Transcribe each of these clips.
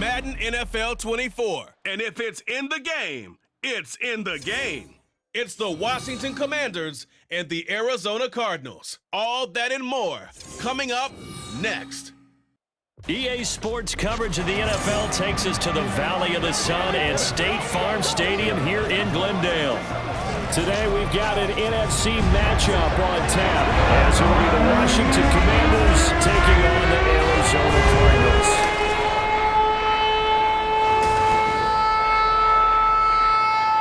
Madden NFL 24. And if it's in the game, it's in the game. It's the Washington Commanders and the Arizona Cardinals. All that and more coming up next. EA Sports coverage of the NFL takes us to the Valley of the Sun at State Farm Stadium here in Glendale. Today we've got an NFC matchup on tap, as it will be the Washington Commanders taking on the Arizona Cardinals.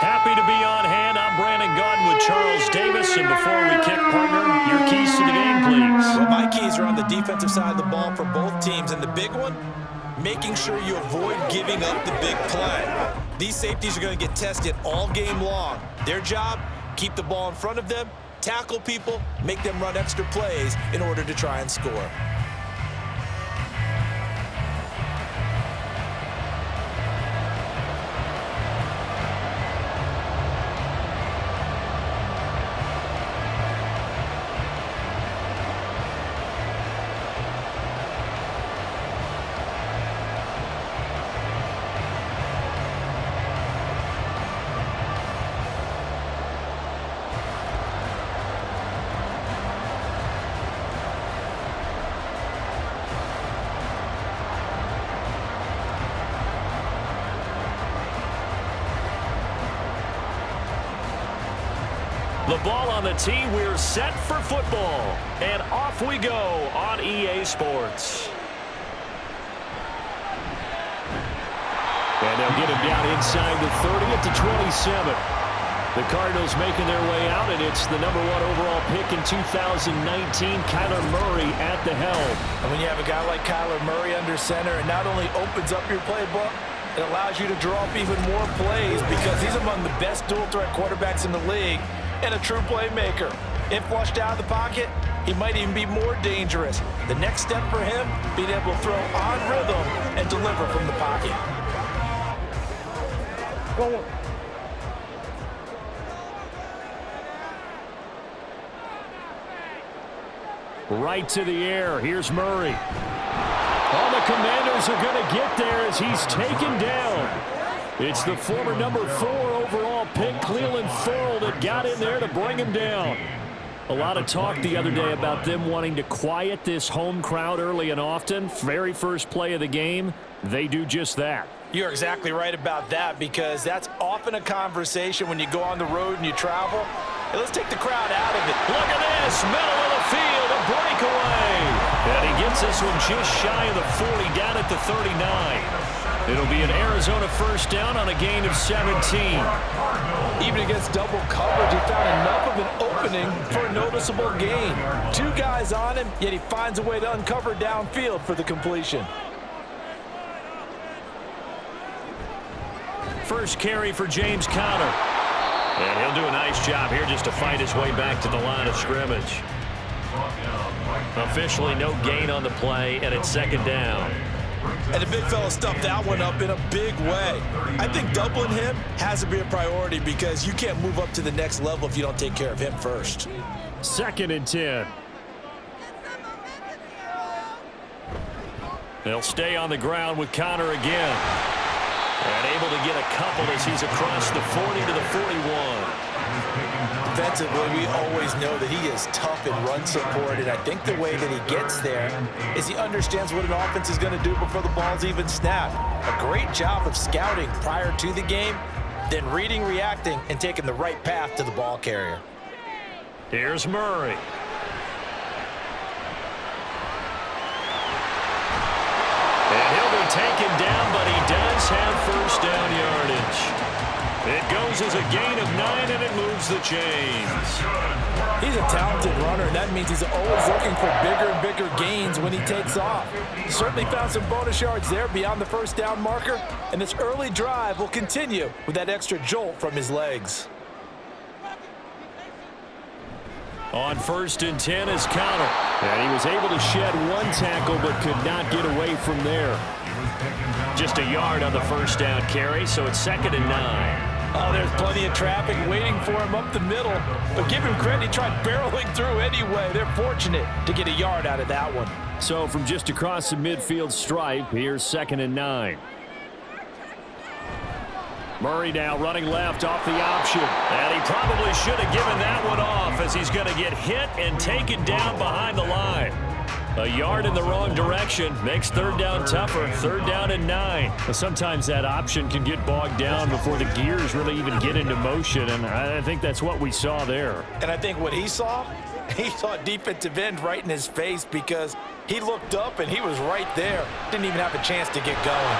Happy to be on hand. I'm Brandon Gaudin with Charles Davis. And before we kick, partner, your keys to the game, please. Well, my keys are on the defensive side of the ball for both teams. And the big one, making sure you avoid giving up the big play. These safeties are going to get tested all game long. Their job, keep the ball in front of them, tackle people, make them run extra plays in order to try and score. The ball on the tee, we're set for football. And off we go on EA Sports. And they'll get him down inside the 30 at the 27. The Cardinals making their way out, and it's the #1 overall pick in 2019, Kyler Murray at the helm. And when you have a guy like Kyler Murray under center, it not only opens up your playbook, it allows you to draw up even more plays because he's among the best dual-threat quarterbacks in the league and a true playmaker. If flushed out of the pocket, he might even be more dangerous. The next step for him, being able to throw on rhythm and deliver from the pocket. Right to the air. Here's Murray. All the Commanders are going to get there as he's taken down. It's the former #4 overall pick, Cleveland Ferrell, that got in there to bring him down. A lot of talk the other day about them wanting to quiet this home crowd early and often. Very first play of the game, they do just that. You're exactly right about that because that's often a conversation when you go on the road and you travel. Hey, let's take the crowd out of it. Look at this, middle of the field, a breakaway. And he gets this one just shy of the 40, down at the 39. It'll be an Arizona first down on a gain of 17. Even against double coverage, he found enough of an opening for a noticeable gain. Two guys on him, yet he finds a way to uncover downfield for the completion. First carry for James Conner. And he'll do a nice job here just to fight his way back to the line of scrimmage. Officially no gain on the play, and it's second down. And the big fella stuffed that one up in a big way. I think doubling him has to be a priority because you can't move up to the next level if you don't take care of him first. 2nd and 10. They'll stay on the ground with Conner again. And able to get a couple as he's across the 40 to the 41. Defensively, we always know that he is tough in run support, and I think the way that he gets there is he understands what an offense is going to do before the ball's even snapped. A great job of scouting prior to the game, then reading, reacting, and taking the right path to the ball carrier. Here's Murray. And he'll be taken down, but he does have first down yardage. It goes as a gain of 9, and it moves the chains. He's a talented runner, and that means he's always looking for bigger and bigger gains when he takes off. He certainly found some bonus yards there beyond the first down marker, and this early drive will continue with that extra jolt from his legs. On 1st and 10 is Conner. And he was able to shed one tackle but could not get away from there. Just a yard on the first down carry, so it's 2nd and 9. Oh, there's plenty of traffic waiting for him up the middle. But give him credit, he tried barreling through anyway. They're fortunate to get a yard out of that one. So from just across the midfield stripe, here's 2nd and 9. Murray now running left off the option. And he probably should have given that one off as he's going to get hit and taken down behind the line. A yard in the wrong direction makes third down tougher. Third down and 9. But sometimes that option can get bogged down before the gears really even get into motion, and I think that's what we saw there. And I think what he saw defensive end right in his face because he looked up and he was right there. Didn't even have a chance to get going.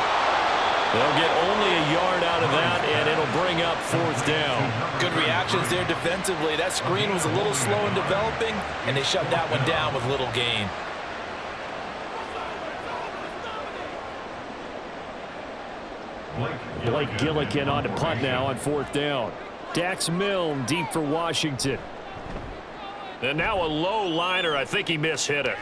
They'll get only a yard out of that, and it'll bring up fourth down. Good reactions there defensively. That screen was a little slow in developing, and they shut that one down with little gain. Blake Gillikin on to punt now on fourth down. Dax Milne deep for Washington. And now a low liner. I think he mishit it.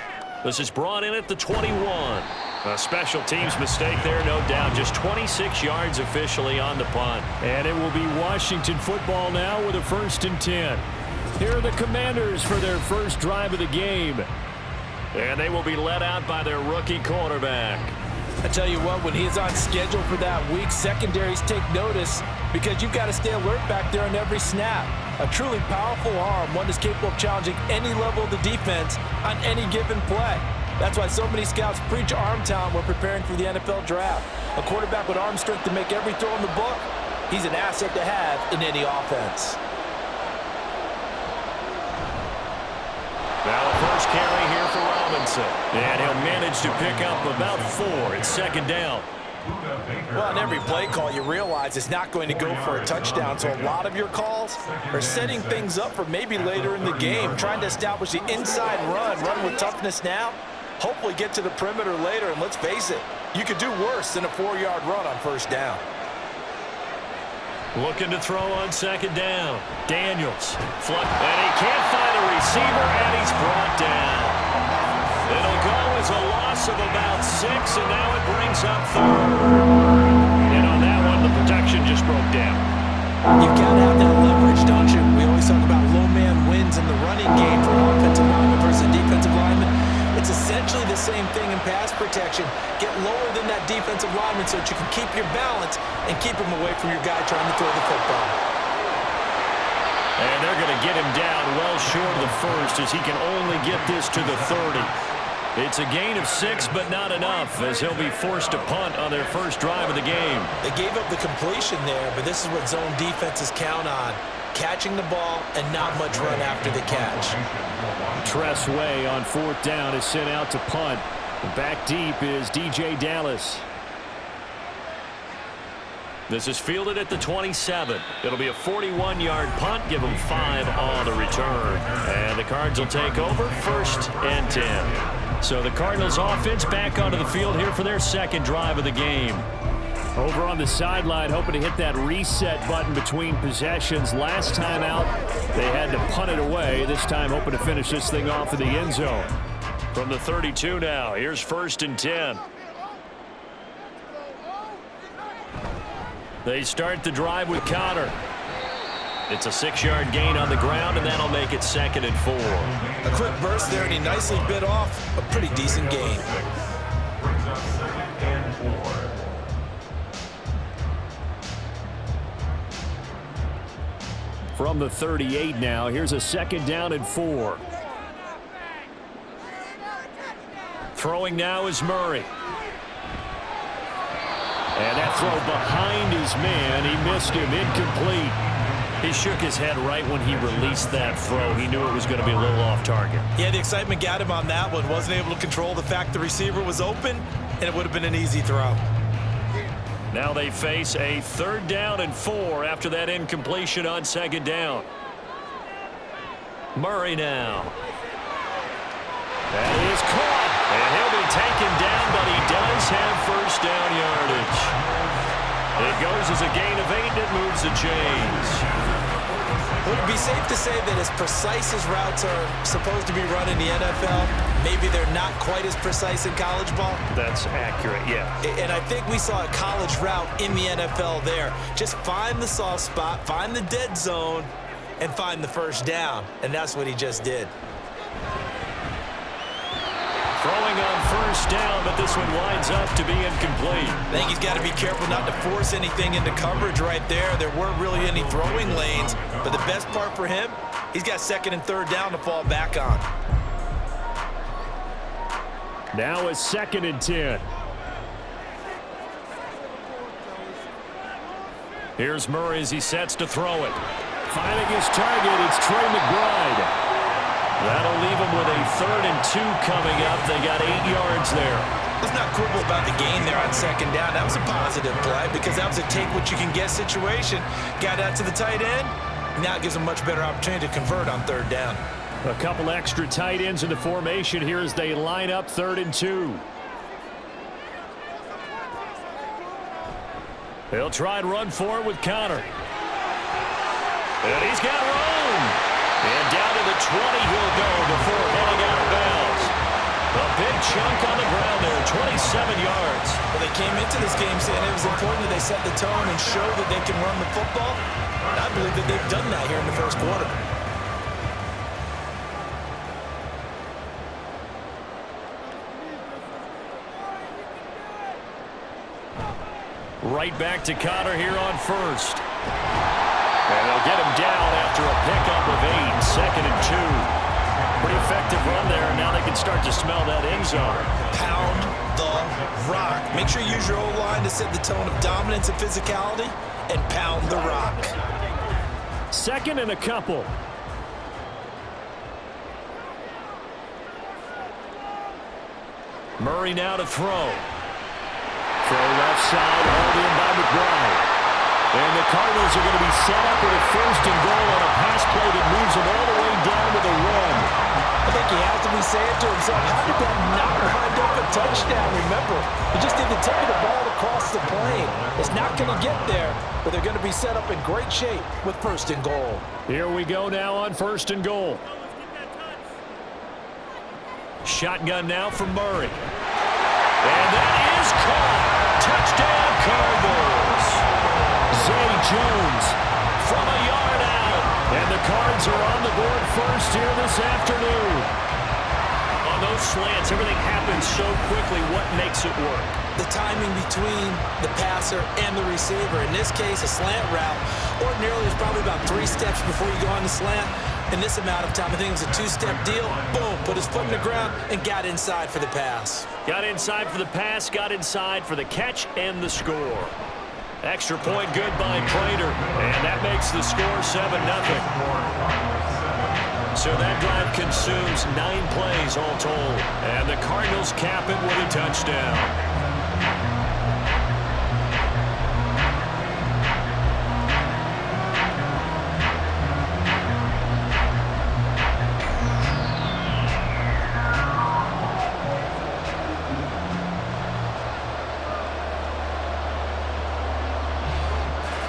This is brought in at the 21. A special teams mistake there, no doubt. Just 26 yards officially on the punt. And it will be Washington football now with a 1st and 10. Here are the Commanders for their first drive of the game. And they will be led out by their rookie quarterback. I tell you what, when he's on schedule for that week, secondaries take notice because you've got to stay alert back there on every snap. A truly powerful arm, one that's capable of challenging any level of the defense on any given play. That's why so many scouts preach arm talent when preparing for the NFL draft. A quarterback with arm strength to make every throw in the book, he's an asset to have in any offense. Now the first carry here for Robinson. And he'll manage to pick up about 4. It's 2nd down. Well, on every play call, you realize it's not going to go for a touchdown. So a lot of your calls are setting things up for maybe later in the game, trying to establish the inside run with toughness now, hopefully get to the perimeter later. And let's face it, you could do worse than a 4-yard run on first down. Looking to throw on 2nd down. Daniels. And he can't find a receiver, and he's brought down. It'll go as a loss of about 6, and now it brings up 3rd. And on that one, the protection just broke down. You've got to have that leverage, don't you? We always talk about low man wins in the running game for an offensive lineman versus a defensive lineman. It's essentially the same thing in pass protection. Get lower than that defensive lineman so that you can keep your balance and keep him away from your guy trying to throw the football. And they're going to get him down well short of the 1st as he can only get this to the 30. It's a gain of 6, but not enough as he'll be forced to punt on their first drive of the game. They gave up the completion there, but this is what zone defenses count on. Catching the ball and not much run after the catch. Tress Way on 4th down is sent out to punt. Back deep is DJ Dallas. This is fielded at the 27. It'll be a 41-yard punt. Give them 5 on the return. And the Cards will take over 1st and 10. So the Cardinals offense back onto the field here for their 2nd drive of the game. Over on the sideline, hoping to hit that reset button between possessions. Last time out, they had to punt it away. This time, hoping to finish this thing off in the end zone. From the 32 now, here's 1st and 10. They start the drive with Connor. It's a 6-yard gain on the ground, and that'll make it 2nd and 4. A quick burst there, and he nicely bit off a pretty decent gain. From the 38 now, here's a 2nd down and 4. Throwing now is Murray. And that throw behind his man, he missed him, incomplete. He shook his head right when he released that throw. He knew it was going to be a little off target. Yeah, the excitement got him on that one. Wasn't able to control the fact the receiver was open, and it would have been an easy throw. Now they face a 3rd down and 4 after that incompletion on 2nd down. Murray now. That is caught. And he'll be taken down, but he does have 1st down yardage. It goes as a gain of 8, and it moves the chains. Would it be safe to say that as precise as routes are supposed to be run in the NFL, maybe they're not quite as precise in college ball? That's accurate, yeah. And I think we saw a college route in the NFL there. Just find the soft spot, find the dead zone, and find the 1st down. And that's what he just did. Throwing on first down, but this one winds up to be incomplete. I think he's got to be careful not to force anything into coverage right there. There weren't really any throwing lanes, but the best part for him, he's got second and third down to fall back on. Now a 2nd and 10. Here's Murray as he sets to throw it. Finding his target, it's Trey McBride. That'll leave him with a 3rd and 2 coming up. They got 8 yards there. Let's not quibble about the gain there on second down. That was a positive play because that was a take-what-you-can-get situation. Got out to the tight end. Now it gives them a much better opportunity to convert on 3rd down. A couple extra tight ends in the formation here as they line up 3rd and 2. They'll try and run for it with Connor. And he's got room. And down to the 20 he'll go before heading out of bounds. A big chunk on the ground there, 27 yards. Well, they came into this game saying it was important that they set the tone and show that they can run the football. And I believe that they've done that here in the first quarter. Right back to Connor here on first. And they'll get him down after a pickup of 8, 2nd and 2. Pretty effective run there, and now they can start to smell that end zone. Pound the rock. Make sure you use your O-line to set the tone of dominance and physicality, and pound the rock. 2nd and a couple. Murray now to throw. Throw left side, hauled in by McBride. And the Cardinals are going to be set up with a 1st and goal on a pass play that moves them all the way down to the 1. I think he has to be saying to himself, how did that not wind up a touchdown? Remember, he just did the tip of the ball across the plane. It's not going to get there, but they're going to be set up in great shape with 1st and goal. Here we go now on 1st and goal. Shotgun now from Murray. And that is caught. Touchdown, Cardinals. Zay Jones from a yard out. And the Cards are on the board first here this afternoon. On those slants, everything happens so quickly. What makes it work? The timing between the passer and the receiver. In this case, a slant route. Ordinarily, it's probably about 3 steps before you go on the slant. In this amount of time, I think it was a 2-step deal. Boom, put his foot in the ground and got inside for the pass. Got inside for the pass, got inside for the catch and the score. Extra point good by Prater, and that makes the score 7-0. So that drive consumes 9 plays all told, and the Cardinals cap it with a touchdown.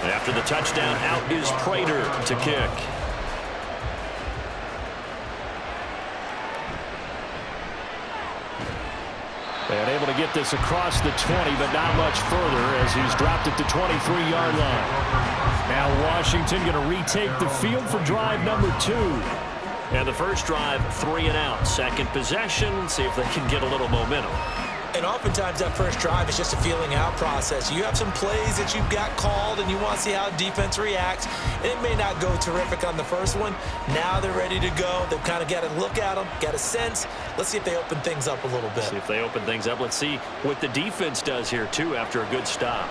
After the touchdown, out is Prater to kick. And able to get this across the 20, but not much further as he's dropped at the 23-yard line. Now Washington going to retake the field for drive number 2. And the first drive, 3 and out. Second possession, see if they can get a little momentum. And oftentimes that first drive is just a feeling out process. You have some plays that you've got called and you want to see how defense reacts. And it may not go terrific on the first one. Now they're ready to go. They've kind of got to look at them, got a sense. Let's see if they open things up a little bit. See if they open things up. Let's see what the defense does here, too, after a good stop.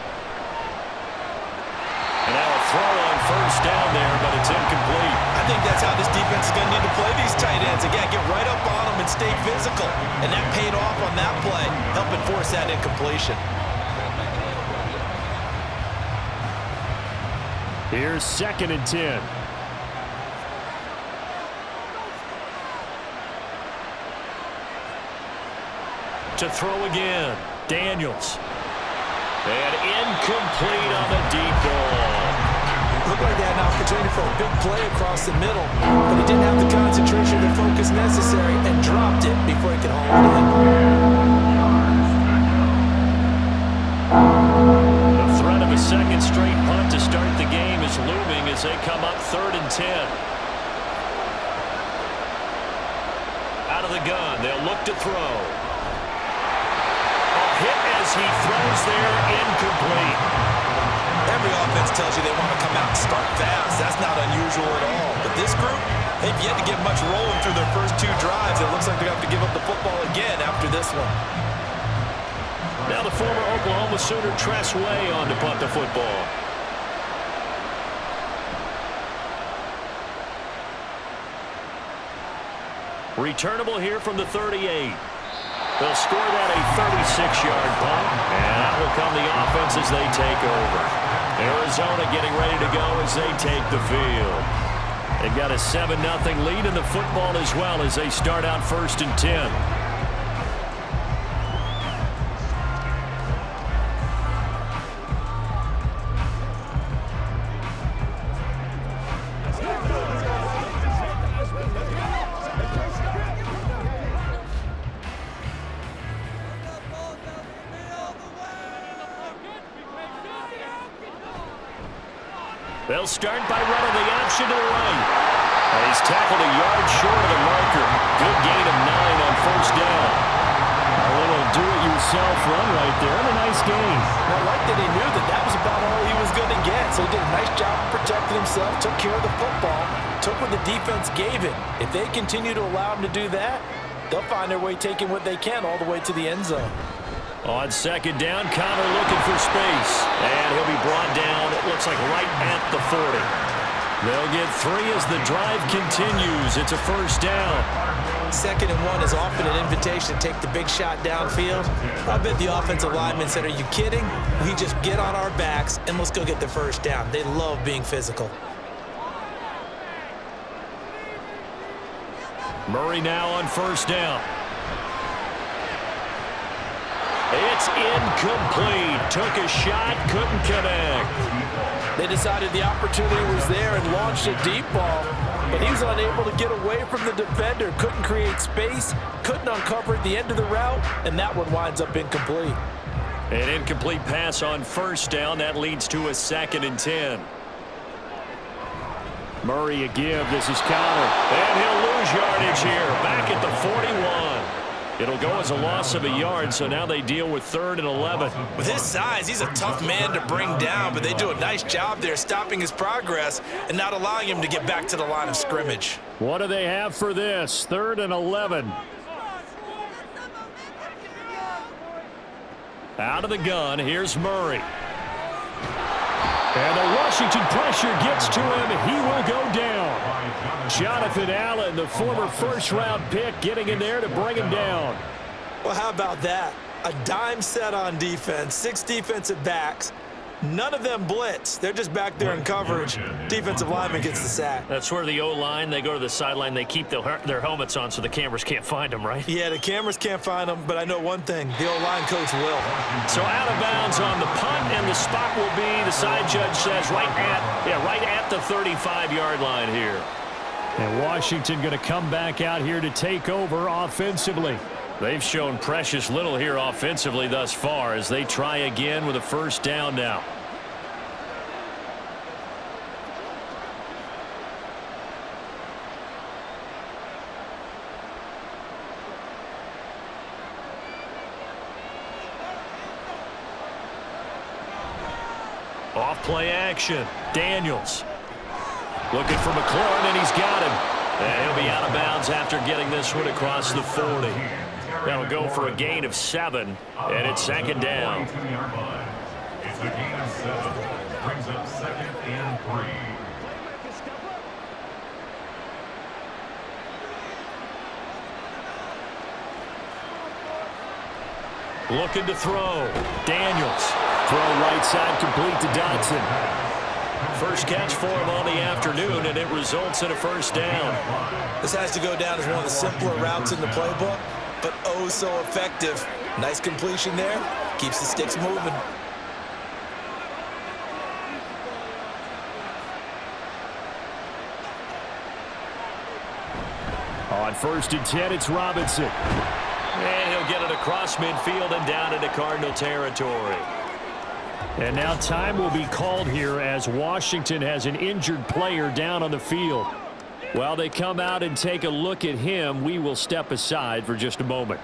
And now a throw on first down there, but it's incomplete. I think that's how this defense is going to need to play these tight ends. Again, get right up on them and stay physical. And that paid off on that play, helping force that incompletion. Here's 2nd and 10. To throw again, Daniels. And incomplete on the deep ball. Looked like they had an opportunity for a big play across the middle, but he didn't have the concentration or focus necessary and dropped it before he could haul it in. The threat of a second straight punt to start the game is looming as they come up 3rd and 10. Out of the gun, they'll look to throw. he throws there, incomplete. Every offense tells you they want to come out and start fast. That's not unusual at all. But this group, they've yet to get much rolling through their first 2 drives. It looks like they have to give up the football again after this one. Now the former Oklahoma Sooner Tress Way on to punt the football. Returnable here from the 38. They'll score that a 36-yard punt, and that will come the offense as they take over. Arizona getting ready to go as they take the field. They've got a 7-0 lead in the football as well as they start out 1st and 10. They'll start by running the option to the right. And he's tackled a yard short of the marker. Good gain of 9 on 1st down. A little do-it-yourself run right there, and a nice gain. I like that he knew that that was about all he was going to get. So he did a nice job of protecting himself, took care of the football, took what the defense gave him. If they continue to allow him to do that, they'll find their way taking what they can all the way to the end zone. On 2nd down, Connor looking for space. And he'll be brought down, it looks like right at the 40. They'll get 3 as the drive continues. It's a 1st down. 2nd and 1 is often an invitation to take the big shot downfield. I bet the offensive lineman said, are you kidding? We just get on our backs and let's go get the 1st down. They love being physical. Murray now on 1st down. It's incomplete. Took a shot, couldn't connect. They decided the opportunity was there and launched a deep ball, but he was unable to get away from the defender. Couldn't create space, couldn't uncover at the end of the route, and that one winds up incomplete. An incomplete pass on 1st down. That leads to a 2nd and 10. Murray a give. This is Connor. And he'll lose yardage here. Back at the 41. It'll go as a loss of a yard, so now they deal with 3rd and 11. With his size, he's a tough man to bring down, but they do a nice job there stopping his progress and not allowing him to get back to the line of scrimmage. What do they have for this? 3rd and 11. Out of the gun, here's Murray. And the Washington pressure gets to him. He will go down. Jonathan Allen, the former 1st-round pick, getting in there to bring him down. Well, how about that? A dime set on defense, 6 defensive backs. None of them blitz. They're just back there in coverage. Defensive lineman gets the sack. That's where the O-line, they go to the sideline, they keep their helmets on so the cameras can't find them, right? Yeah, the cameras can't find them, but I know one thing. The O-line coach will. So out of bounds on the punt, and the spot will be, the side judge says, right at the 35-yard line here. And Washington going to come back out here to take over offensively. They've shown precious little here offensively thus far as they try again with a 1st down now. Off play action. Daniels looking for McLaurin, and he's got him. And he'll be out of bounds after getting this one across the 40. That'll go for a gain of 7, and it's 2nd down. It's a gain of 7. Brings up 2nd and 3. Looking to throw. Daniels. Throw right side complete to Dotson. First catch for him on the afternoon, and it results in a 1st down. This has to go down as one of the simpler routes in the playbook, but oh so effective. Nice completion there. Keeps the sticks moving. On 1st and 10, it's Robinson. And he'll get it across midfield and down into Cardinal territory. And now time will be called here as Washington has an injured player down on the field. While they come out and take a look at him, we will step aside for just a moment.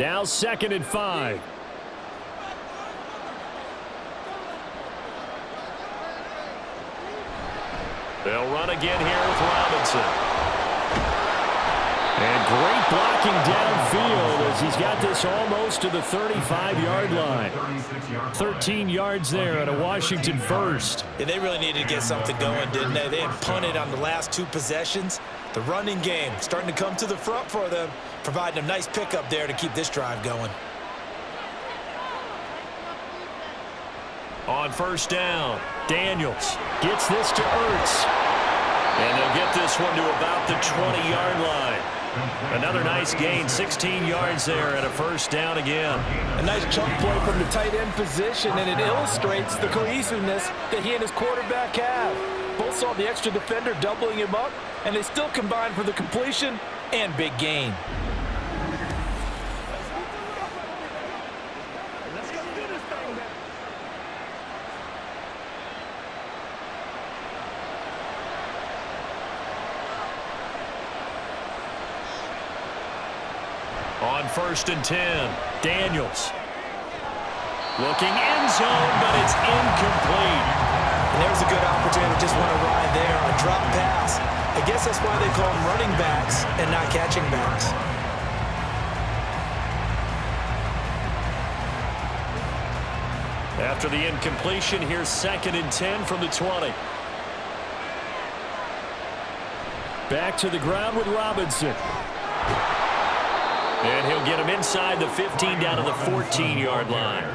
Now 2nd and 5. They'll run again here with Robinson. And great blocking downfield as he's got this almost to the 35-yard line. 13 yards there at a Washington first. Yeah, they really needed to get something going, didn't they? They had punted on the last 2 possessions. The running game starting to come to the front for them, providing a nice pickup there to keep this drive going. On 1st down, Daniels gets this to Ertz. And they'll get this one to about the 20-yard line. Another nice gain, 16 yards there and a 1st down again. A nice chunk play from the tight end position, and it illustrates the cohesiveness that he and his quarterback have. Both saw the extra defender doubling him up, and they still combined for the completion and big gain. On 1st and 10, Daniels. Looking end zone, but it's incomplete. And there's a good opportunity to just want to ride there on a drop pass. I guess that's why they call them running backs and not catching backs. After the incompletion, here's 2nd and 10 from the 20. Back to the ground with Robinson. And he'll get him inside the 15 down to the 14-yard line.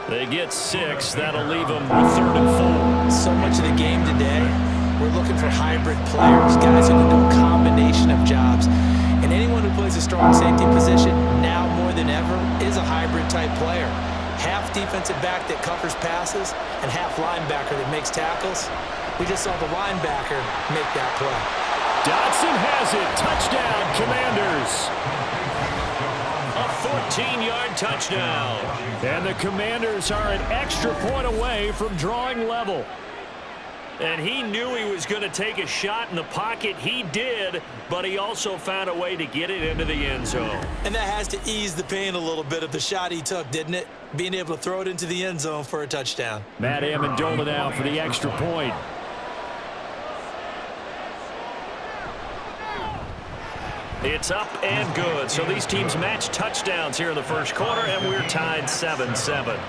They get 6. That'll leave them with 3rd and 4. So much of the game today, we're looking for hybrid players, guys who can do a combination of jobs. And anyone who plays a strong safety position, now more than ever, is a hybrid-type player. Half defensive back that covers passes and half linebacker that makes tackles. We just saw the linebacker make that play. Dotson has it. Touchdown, Commanders. A 14-yard touchdown. And the Commanders are an extra point away from drawing level. And he knew he was going to take a shot in the pocket. He did, but he also found a way to get it into the end zone. And that has to ease the pain a little bit of the shot he took, didn't it? Being able to throw it into the end zone for a touchdown. Matt Amendola now for the extra point. It's up and good. So these teams match touchdowns here in the 1st quarter, and we're tied 7-7.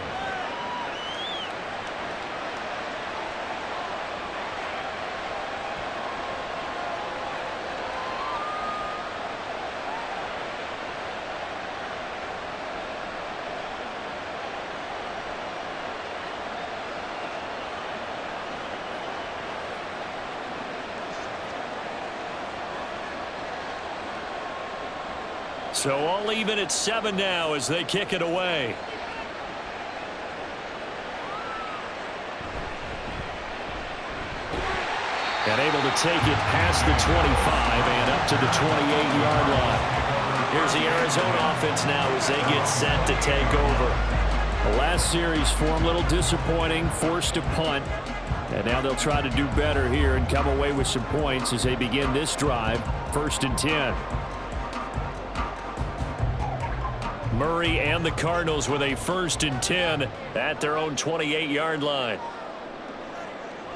So all even at 7 now as they kick it away. And able to take it past the 25 and up to the 28-yard line. Here's the Arizona offense now as they get set to take over. The last series for them, a little disappointing, forced to punt. And now they'll try to do better here and come away with some points as they begin this drive, 1st and 10. Murray and the Cardinals with a 1st and 10 at their own 28-yard line.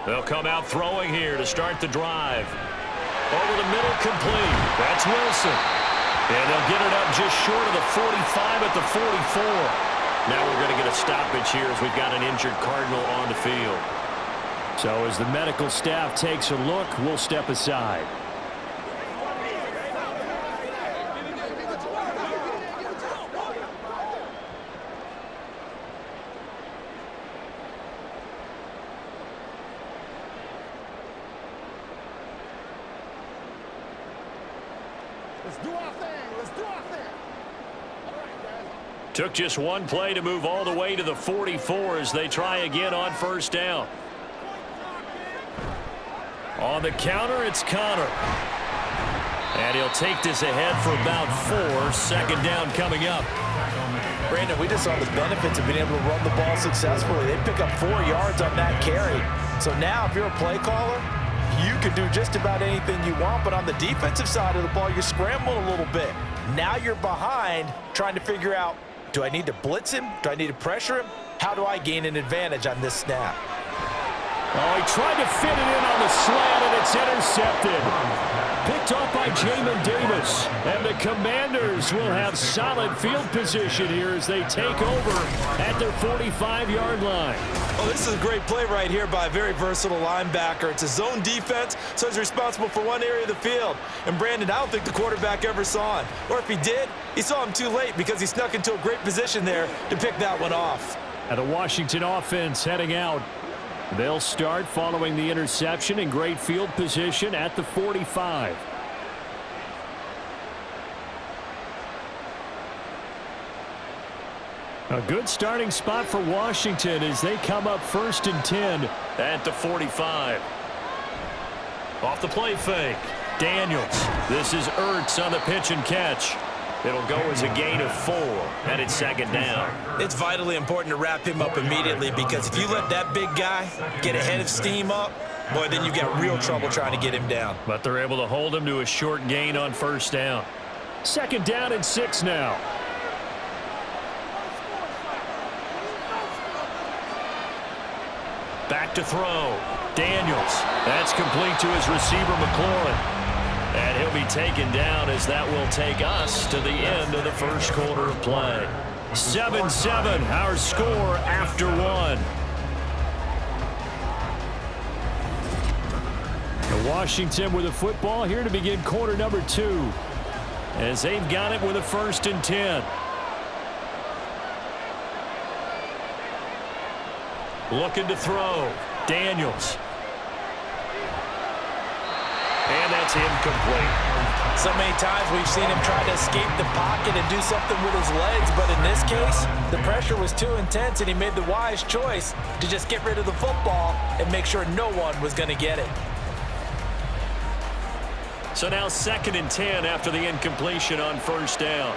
They'll come out throwing here to start the drive. Over the middle, complete. That's Wilson. And they'll get it up just short of the 45 at the 44. Now we're going to get a stoppage here as we've got an injured Cardinal on the field. So as the medical staff takes a look, we'll step aside. Took just one play to move all the way to the 44 as they try again on 1st down. On the counter, it's Connor. And he'll take this ahead for about 4. 2nd down coming up. Brandon, we just saw the benefits of being able to run the ball successfully. They pick up 4 yards on that carry. So now if you're a play caller, you can do just about anything you want. But on the defensive side of the ball, you scramble a little bit. Now you're behind, trying to figure out, do I need to blitz him? Do I need to pressure him? How do I gain an advantage on this snap? Oh, he tried to fit it in on the slant, and it's intercepted. Picked off by Jamin Davis. And the Commanders will have solid field position here as they take over at their 45-yard line. Oh, this is a great play right here by a very versatile linebacker. It's a zone defense, so he's responsible for one area of the field. And Brandon, I don't think the quarterback ever saw him. Or if he did, he saw him too late because he snuck into a great position there to pick that one off. And the Washington offense heading out. They'll start following the interception in great field position at the 45. A good starting spot for Washington as they come up 1st and 10 at the 45. Off the play fake. Daniels. This is Ertz on the pitch and catch. It'll go as a gain of 4, and it's 2nd down. It's vitally important to wrap him up immediately because if you let that big guy get a head of steam up, boy, then you've got real trouble trying to get him down. But they're able to hold him to a short gain on 1st down. 2nd down and 6 now. Back to throw. Daniels. That's complete to his receiver, McLaurin. And he'll be taken down as that will take us to the end of the first quarter of play. 7-7, our score after 1. And Washington with the football here to begin quarter number 2. As they've got it with a 1st and 10. Looking to throw. Daniels. And that's incomplete. So many times we've seen him try to escape the pocket and do something with his legs, but in this case, the pressure was too intense and he made the wise choice to just get rid of the football and make sure no one was going to get it. So now 2nd and 10 after the incompletion on 1st down.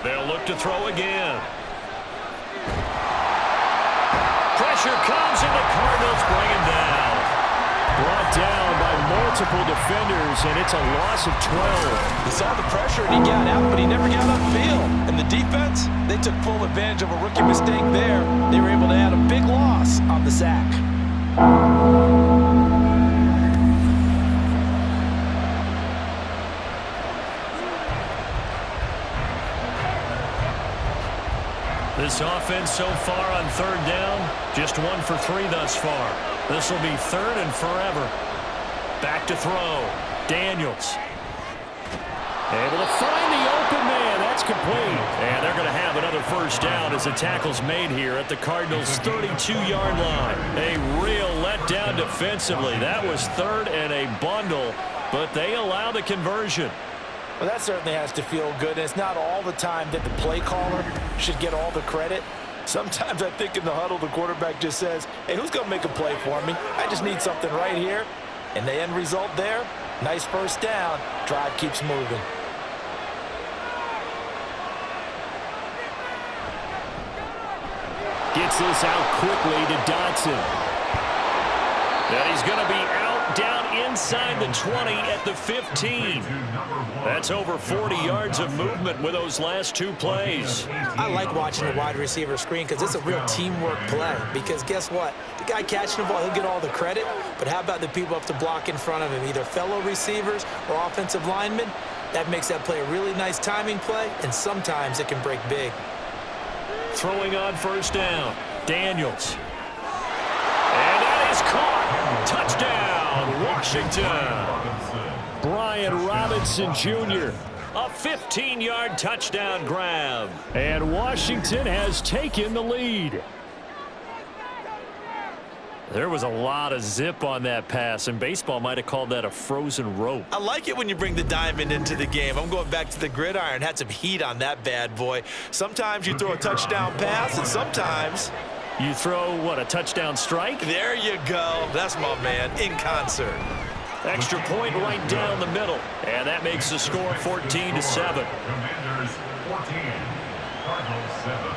They'll look to throw again. Pressure comes and the Cardinals bring him down. Brought down by multiple defenders, and it's a loss of 12. He saw the pressure and he got out, but he never got upfield. And the defense, they took full advantage of a rookie mistake there. They were able to add a big loss on the sack. This offense so far on 3rd down, just 1 for 3 thus far. This will be 3rd and forever. Back to throw. Daniels. Able to find the open man. That's complete. And they're going to have another 1st down as the tackle's made here at the Cardinals' 32-yard line. A real letdown defensively. That was 3rd and a bundle, but they allow the conversion. Well, that certainly has to feel good. And it's not all the time that the play caller should get all the credit. Sometimes I think in the huddle, the quarterback just says, hey, who's going to make a play for me? I just need something right here. And the end result there, nice 1st down. Drive keeps moving. Gets this out quickly to Dotson. And he's going to be out down inside the 20 at the 15. That's over 40 yards of movement with those last 2 plays. I like watching the wide receiver screen because it's a real teamwork play. Because guess what? The guy catching the ball, he'll get all the credit. But how about the people up to block in front of him, either fellow receivers or offensive linemen? That makes that play a really nice timing play, and sometimes it can break big. Throwing on 1st down. Daniels. And that is caught. Touchdown, Washington. Brian Robinson Jr. A 15-yard touchdown grab. And Washington has taken the lead. There was a lot of zip on that pass, and baseball might have called that a frozen rope. I like it when you bring the diamond into the game. I'm going back to the gridiron. Had some heat on that bad boy. Sometimes you throw a touchdown pass, and sometimes you throw, what, a touchdown strike? There you go. That's my man, in concert. Extra point right down the middle, and that makes the score 14-7. Commanders 14, Cardinals 7.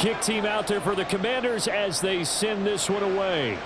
kick team out there for the Commanders as they send this one away.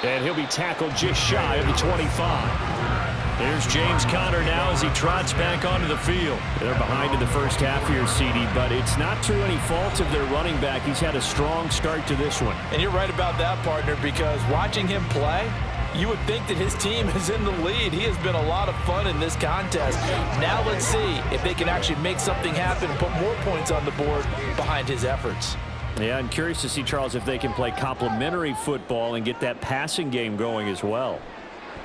And he'll be tackled just shy of the 25. There's James Conner now as he trots back onto the field. They're behind in the first half here, CD, but it's not through any fault of their running back. He's had a strong start to this one. And you're right about that, partner, because watching him play, you would think that his team is in the lead. He has been a lot of fun in this contest. Now let's see if they can actually make something happen and put more points on the board behind his efforts. Yeah, I'm curious to see, Charles, if they can play complementary football and get that passing game going as well.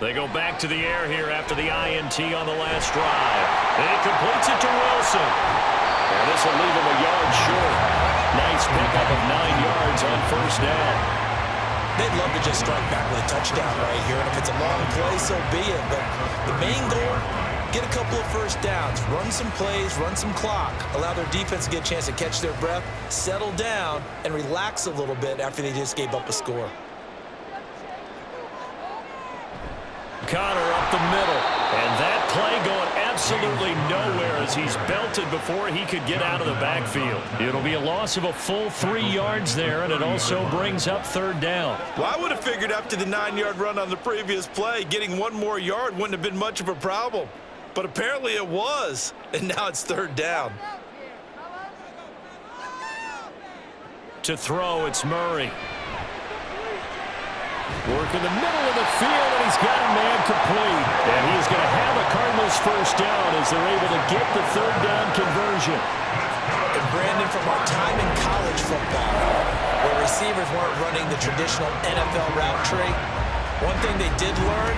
They go back to the air here after the INT on the last drive. And he completes it to Wilson. And this will leave him a yard short. Nice pickup of 9 yards on first down. They'd love to just strike back with a touchdown right here, and if it's a long play, so be it. But the main goal, get a couple of first downs, run some plays, run some clock, allow their defense to get a chance to catch their breath, settle down, and relax a little bit after they just gave up a score. Conner up the middle, and that play going absolutely nowhere as he's belted before he could get out of the backfield. It'll be a loss of a full 3 yards there, and it also brings up third down. Well, I would have figured after the 9-yard run on the previous play, getting 1 more yard wouldn't have been much of a problem. But apparently it was, and now it's third down. To throw, it's Murray. Work in the middle of the field, and he's got a man complete. And he's going to have a Cardinals first down as they're able to get the third down conversion. And Brandon, from our time in college football, where receivers weren't running the traditional NFL route tree, one thing they did learn,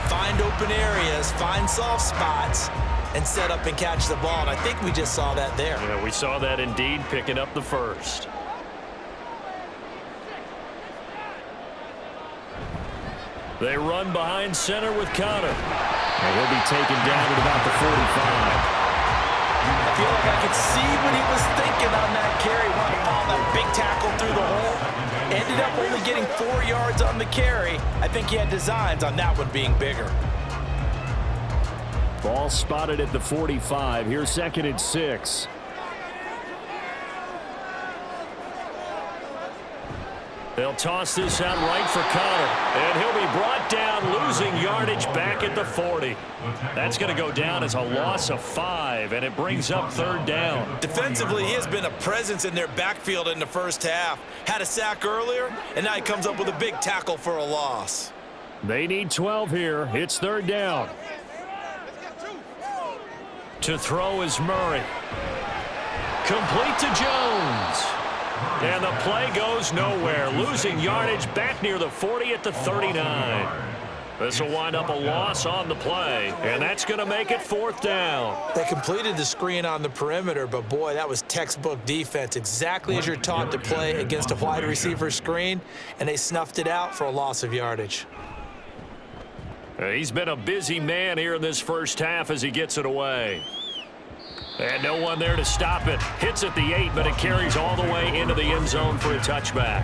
find open areas, find soft spots, and set up and catch the ball. And I think we just saw that there. Yeah, we saw that indeed, picking up the first. They run behind center with Conner. And he'll be taken down at about the 45. I feel like I could see what he was thinking on that carry. Wanted to follow that big tackle through the hole. Ended up only getting 4 yards on the carry. I think he had designs on that one being bigger. Ball spotted at the 45. Here's 2nd and 6. They'll toss this out right for Conner. And he'll be brought down, losing yardage back at the 40. That's going to go down as a loss of 5, and it brings up third down. Defensively, he has been a presence in their backfield in the first half. Had a sack earlier, and now he comes up with a big tackle for a loss. They need 12 here. It's third down. To throw is Murray. Complete to Jones. And the play goes nowhere, losing yardage back near the 40 at the 39. This will wind up a loss on the play, and that's going to make it fourth down. They completed the screen on the perimeter, but boy, that was textbook defense, exactly as you're taught to play against a wide receiver screen, and they snuffed it out for a loss of yardage. He's been a busy man here in this first half as he gets it away. And no one there to stop it. Hits at the 8, but it carries all the way into the end zone for a touchback.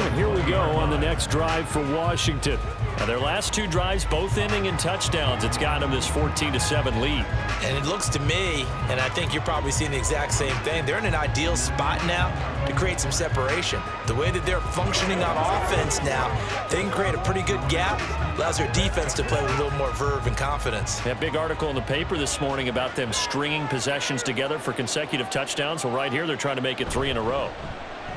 And here we go on the next drive for Washington. Now their last 2 drives, both ending in touchdowns. It's gotten them this 14-7 lead. And it looks to me, and I think you're probably seeing the exact same thing, they're in an ideal spot now to create some separation. The way that they're functioning on offense now, they can create a pretty good gap, allows their defense to play with a little more verve and confidence. That big article in the paper this morning about them stringing possessions together for consecutive touchdowns. Well, right here, they're trying to make it 3 in a row.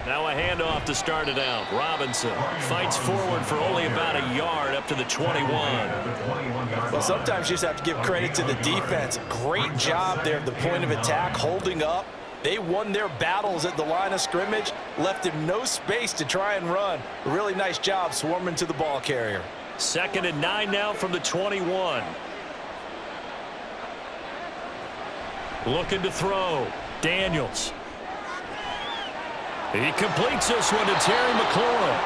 Now a handoff to start it out. Robinson fights forward for only about a yard up to the 21. Well, sometimes you just have to give credit to the defense. Great job there at the point of attack, holding up. They won their battles at the line of scrimmage, left him no space to try and run. A really nice job swarming to the ball carrier. 2nd and 9 now from the 21. Looking to throw. Daniels. He completes this one to Terry McLaurin.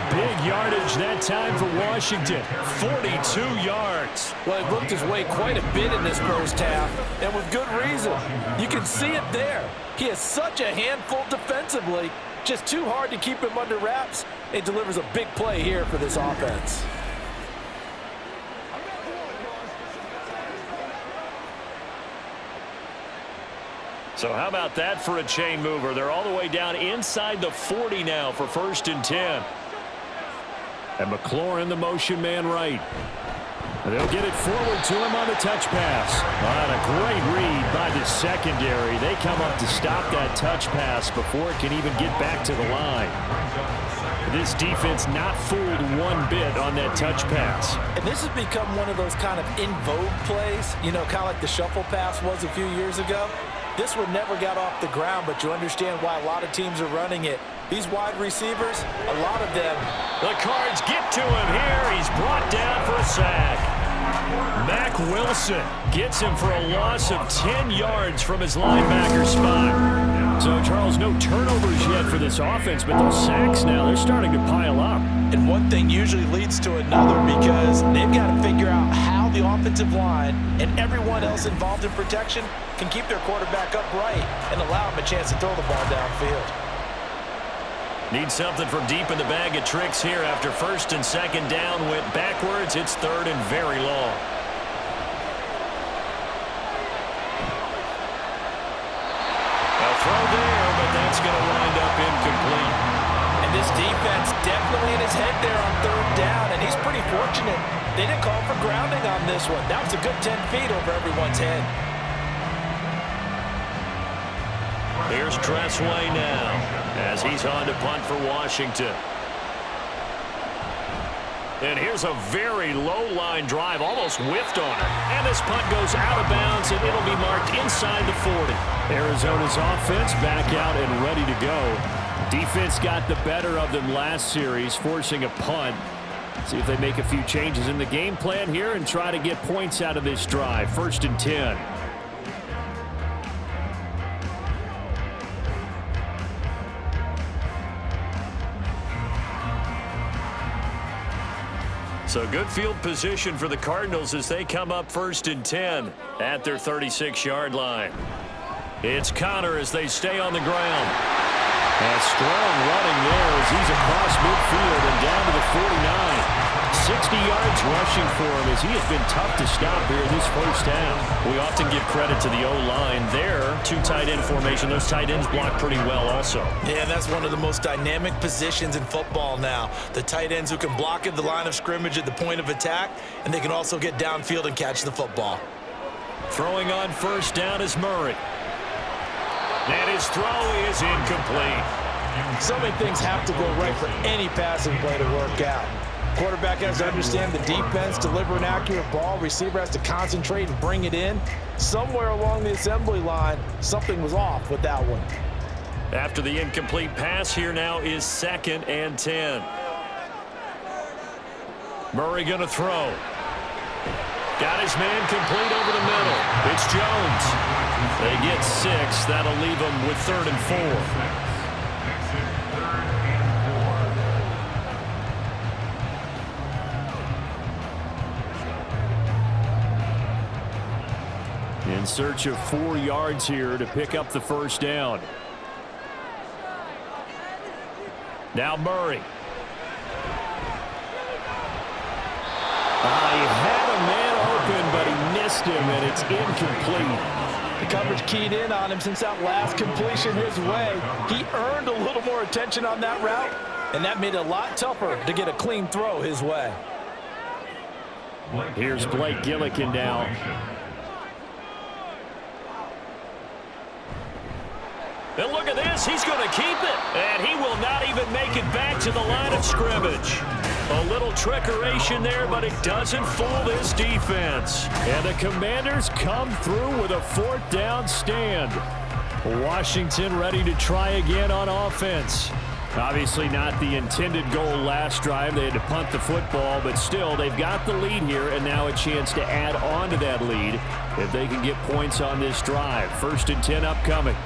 Big yardage that time for Washington. 42 yards. Well, he worked his way quite a bit in this first half, and with good reason. You can see it there. He is such a handful defensively. Just too hard to keep him under wraps. It delivers a big play here for this offense. So how about that for a chain mover? They're all the way down inside the 40 now for 1st and 10. And McLaurin, the motion man right. They'll get it forward to him on the touch pass. On a great read by the secondary. They come up to stop that touch pass before it can even get back to the line. This defense not fooled one bit on that touch pass. And this has become one of those kind of in vogue plays, you know, kind of like the shuffle pass was a few years ago. This one never got off the ground, but you understand why a lot of teams are running it. These wide receivers, a lot of them. The Cards get to him here. He's brought down for a sack. Mack Wilson gets him for a loss of 10 yards from his linebacker spot. So, Charles, no turnovers yet for this offense, but those sacks now, they're starting to pile up. And one thing usually leads to another because they've got to figure out how the offensive line and everyone else involved in protection can keep their quarterback upright and allow him a chance to throw the ball downfield. Need something from deep in the bag of tricks here after 1st and 2nd down went backwards. It's 3rd and very long. A throw there, but that's going to wind up incomplete. And this defense definitely in his head there on 3rd down, and he's pretty fortunate. They didn't call for grounding on this one. That was a good 10 feet over everyone's head. Here's Tressway now as he's on to punt for Washington. And here's a very low line drive, almost whiffed on it. And this punt goes out of bounds, and it'll be marked inside the 40. Arizona's offense back out and ready to go. Defense got the better of them last series, forcing a punt. See if they make a few changes in the game plan here and try to get points out of this drive. 1st and 10. So good field position for the Cardinals as they come up 1st and 10 at their 36-yard line. It's Connor as they stay on the ground. And strong running there as he's across midfield and down to the 49. 60 yards rushing for him as he has been tough to stop here this 1st half. We often give credit to the O-line there. 2 tight end formation. Those tight ends block pretty well also. Yeah, that's one of the most dynamic positions in football now. The tight ends who can block at the line of scrimmage at the point of attack, and they can also get downfield and catch the football. Throwing on 1st down is Murray. And his throw is incomplete. So many things have to go right for any passing play to work out. Quarterback has to understand the defense, deliver an accurate ball. Receiver has to concentrate and bring it in. Somewhere along the assembly line, something was off with that one. After the incomplete pass, here now is 2nd and 10. Murray going to throw. Got his man complete over the middle. It's Jones. They get 6. That'll leave them with 3rd and 4. In search of 4 yards here to pick up the 1st down. Now Murray. He had a man open, but he missed him, and it's incomplete. The coverage keyed in on him since that last completion his way. He earned a little more attention on that route, and that made it a lot tougher to get a clean throw his way. Here's Blake Gillikin now. And look at this. He's going to keep it. And he will not even make it back to the line of scrimmage. A little trickeration there, but it doesn't fool this defense. And the Commanders come through with a 4th down stand. Washington ready to try again on offense. Obviously not the intended goal last drive. They had to punt the football, but still they've got the lead here and now a chance to add on to that lead if they can get points on this drive. 1st and 10 upcoming.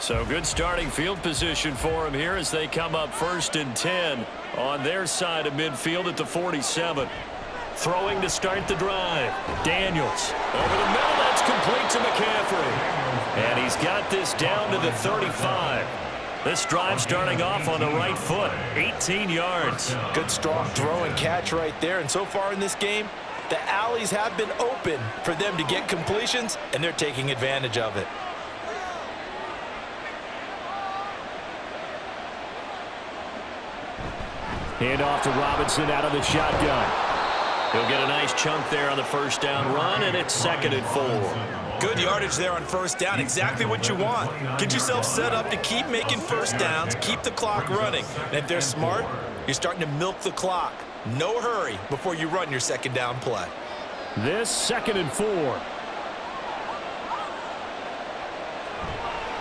So good starting field position for him here as they come up 1st and 10 on their side of midfield at the 47. Throwing to start the drive. Daniels over the middle. That's complete to McCaffrey. And he's got this down to the 35. This drive starting off on the right foot. 18 yards. Good strong throw and catch right there. And so far in this game, The alleys have been open for them to get completions, and they're taking advantage of it. Hand off to Robinson out of the shotgun. He'll get a nice chunk there on the first down run, and it's 2nd and 4. Good yardage there on first down. Exactly what you want. Get yourself set up to keep making first downs, keep the clock running. And if they're smart, you're starting to milk the clock. No hurry before you run your second down play. This 2nd and 4.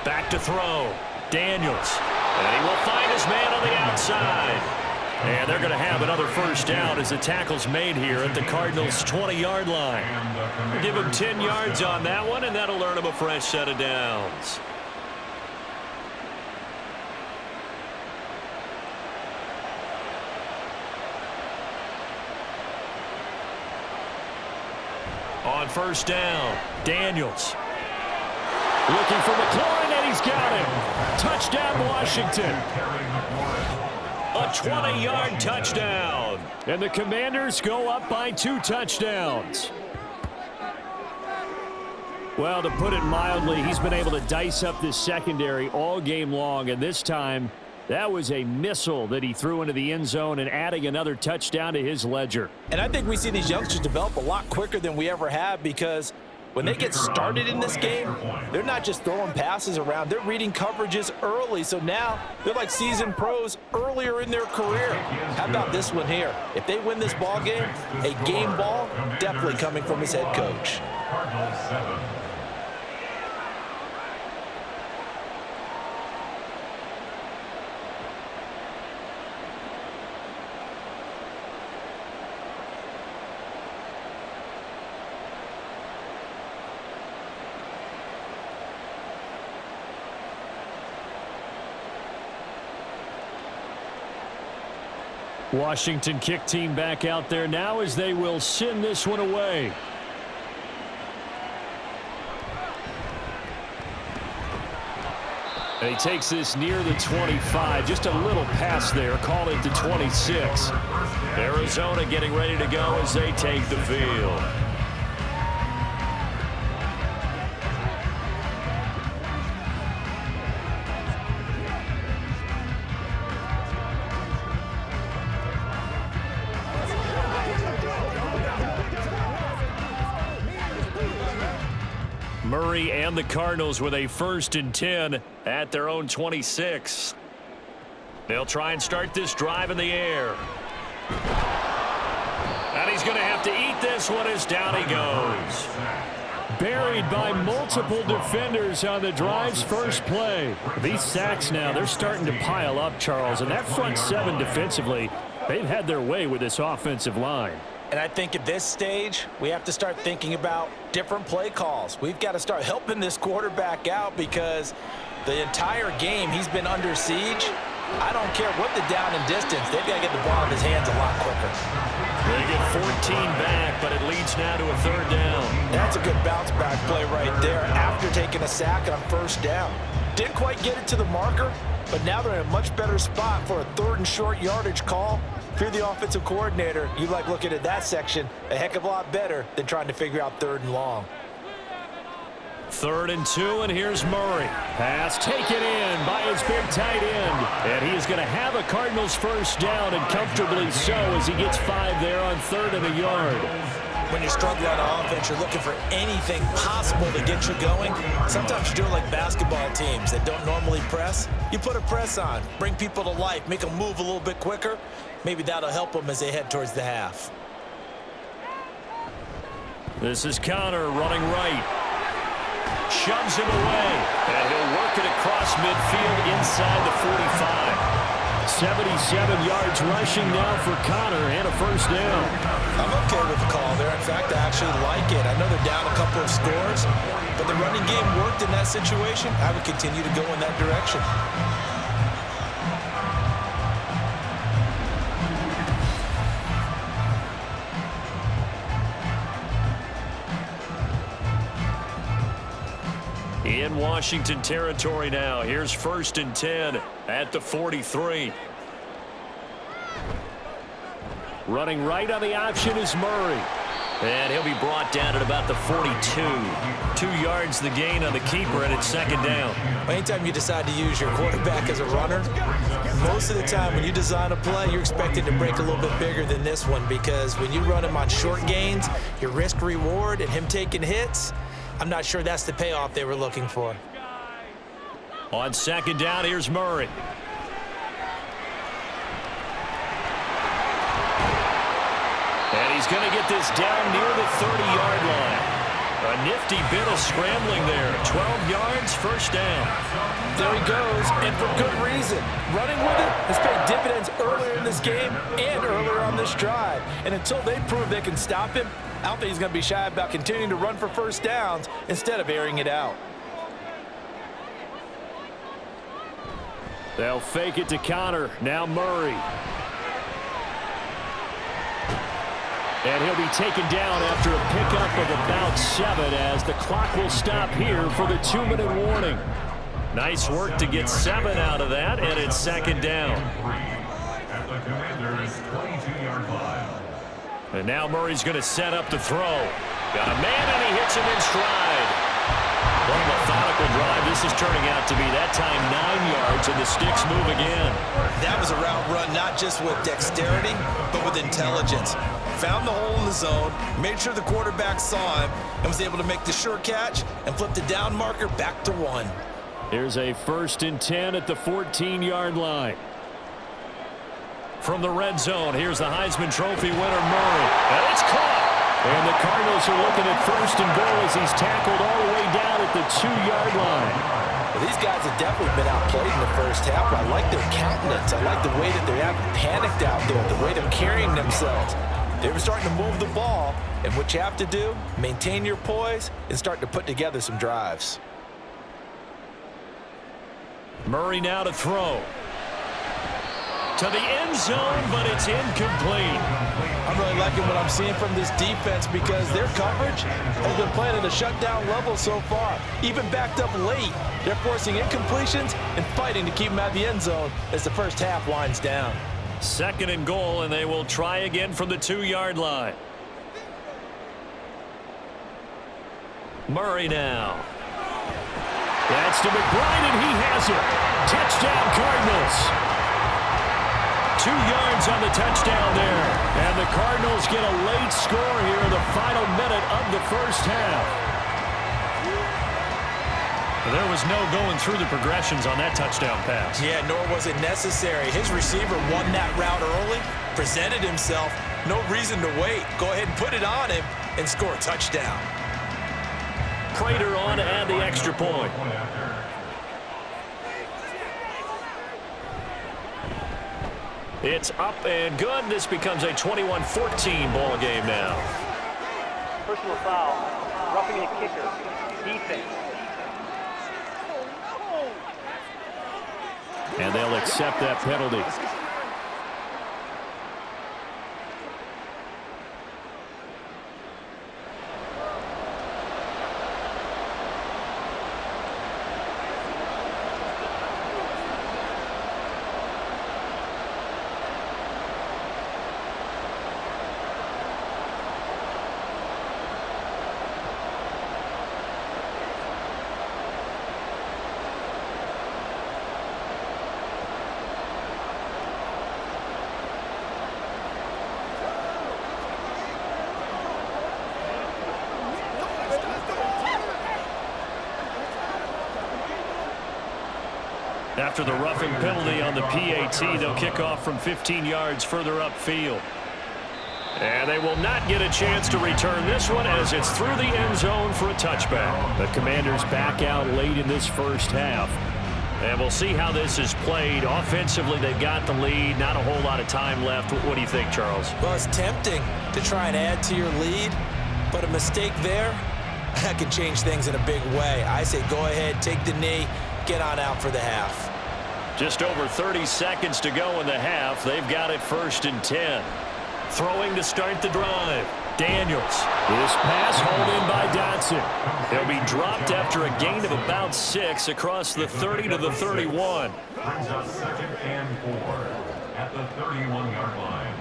Back to throw. Daniels. And he will find his man on the outside. And they're going to have another first down as the tackle's made here at the Cardinals' 20-yard line. Give him 10 yards on that one, and that'll earn him a fresh set of downs. On first down, Daniels. Looking for McLaurin, and he's got him. Touchdown, Washington. A 20-yard touchdown. And the Commanders go up by 2 touchdowns. Well, to put it mildly, he's been able to dice up this secondary all game long, and this time that was a missile that he threw into the end zone and adding another touchdown to his ledger. And I think we see these youngsters develop a lot quicker than we ever have, because when they get started in this game, they're not just throwing passes around. They're reading coverages early, so now they're like seasoned pros earlier in their career. How about this one here? If they win this ball game, a game ball definitely coming from his head coach. Cardinals 7. Washington kick team back out there now as they will send this one away. And he takes this near the 25. Just a little pass there. Call it the 26. Arizona getting ready to go as they take the field. Murray and the Cardinals with a 1st and 10 at their own 26. They'll try and start this drive in the air. And he's going to have to eat this one as down he goes. Buried by multiple defenders on the drive's first play. These sacks now, they're starting to pile up, Charles. And that front 7 defensively, they've had their way with this offensive line. And I think at this stage, we have to start thinking about different play calls. We've got to start helping this quarterback out, because the entire game he's been under siege. I don't care what the down and distance. They've got to get the ball in his hands a lot quicker. They get 14 back, but it leads now to a 3rd down. That's a good bounce back play right there after taking a sack on 1st down. Didn't quite get it to the marker, but now they're in a much better spot for a 3rd and short yardage call. If you're the offensive coordinator, you like looking at that section a heck of a lot better than trying to figure out 3rd and long. 3rd and 2, and here's Murray. Pass taken in by his big tight end. And he is going to have a Cardinals 1st down, and comfortably so, as he gets 5 there on 3rd and a yard. When you're struggling on offense, you're looking for anything possible to get you going. Sometimes you do it like basketball teams that don't normally press. You put a press on, bring people to life, make them move a little bit quicker. Maybe that'll help them as they head towards the half. This is Connor running right. Shoves him away. And he'll work it across midfield inside the 45. 77 yards rushing now for Connor, and a 1st down. I'm okay with the call there. In fact, I actually like it. I know they're down a couple of scores, but the running game worked in that situation. I would continue to go in that direction. In Washington territory now. Here's 1st and 10 at the 43. Running right on the option is Murray. And he'll be brought down at about the 42. 2 yards the gain on the keeper, and it's second down. Anytime you decide to use your quarterback as a runner, most of the time when you design a play, you're expected to break a little bit bigger than this one, because when you run him on short gains, your risk-reward and him taking hits, I'm not sure that's the payoff they were looking for. On second down, here's Murray. And he's going to get this down near the 30-yard line. A nifty bit of scrambling there. 12 yards, first down. There he goes, and for good reason. Running with it has paid dividends earlier in this game and earlier on this drive. And until they prove they can stop him, I don't think he's going to be shy about continuing to run for first downs instead of airing it out. They'll fake it to Connor. Now Murray. And he'll be taken down after a pickup of about 7 as the clock will stop here for the 2-minute warning. Nice work to get 7 out of that, and it's second down. At the Commanders' 22-yard line. And now Murray's going to set up to throw. Got a man, and he hits him in stride. What a methodical drive. This is turning out to be, that time, 9 yards, and the sticks move again. That was a route run not just with dexterity, but with intelligence. Found the hole in the zone, made sure the quarterback saw him, and was able to make the sure catch and flip the down marker back to 1. Here's a 1st and 10 at the 14-yard line. From the red zone, here's the Heisman Trophy winner, Murray. And it's caught! And the Cardinals are looking at 1st and goal as he's tackled all the way down at the 2-yard line. Well, these guys have definitely been outplayed in the first half. I like their countenance. I like the way that they haven't panicked out there, the way they're carrying themselves. They were starting to move the ball, and what you have to do, maintain your poise and start to put together some drives. Murray now to throw. To the end zone, but it's incomplete. I'm really liking what I'm seeing from this defense because their coverage has been playing at a shutdown level so far. Even backed up late, they're forcing incompletions and fighting to keep them out of the end zone as the first half winds down. 2nd and goal, and they will try again from the 2-yard line. Murray now. That's to McBride, and he has it. Touchdown, Cardinals. 2 yards on the touchdown there. And the Cardinals get a late score here in the final minute of the first half. There was no going through the progressions on that touchdown pass. Yeah, nor was it necessary. His receiver won that route early, presented himself, no reason to wait. Go ahead and put it on him and score a touchdown. Prater on to add the extra point. It's up and good. This becomes a 21-14 ball game now. Personal foul, roughing the kicker, defense. And they'll accept that penalty. After the roughing penalty on the PAT, they'll kick off from 15 yards further upfield. And they will not get a chance to return this one as it's through the end zone for a touchback. The Commanders back out late in this first half. And we'll see how this is played. Offensively, they've got the lead. Not a whole lot of time left. What do you think, Charles? Well, it's tempting to try and add to your lead, but a mistake there, that can change things in a big way. I say go ahead, take the knee, get on out for the half. Just over 30 seconds to go in the half. They've got it 1st and 10. Throwing to start the drive. Daniels. This pass hauled in by Dotson. He'll be dropped after a gain of about 6 across the 30 to the 31. Brings up 2nd and 4 at the 31-yard line.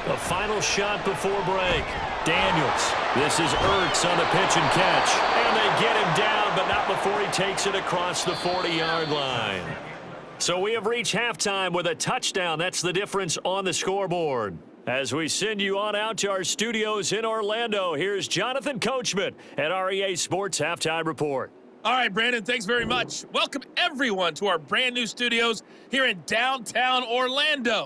The final shot before break. Daniels. This is Ertz on the pitch and catch. And they get him down, but not before he takes it across the 40-yard line. So we have reached halftime with a touchdown. That's the difference on the scoreboard. As we send you on out to our studios in Orlando, here's Jonathan Coachman at REA Sports Halftime Report. All right, Brandon, thanks very much. Welcome, everyone, to our brand new studios here in downtown Orlando.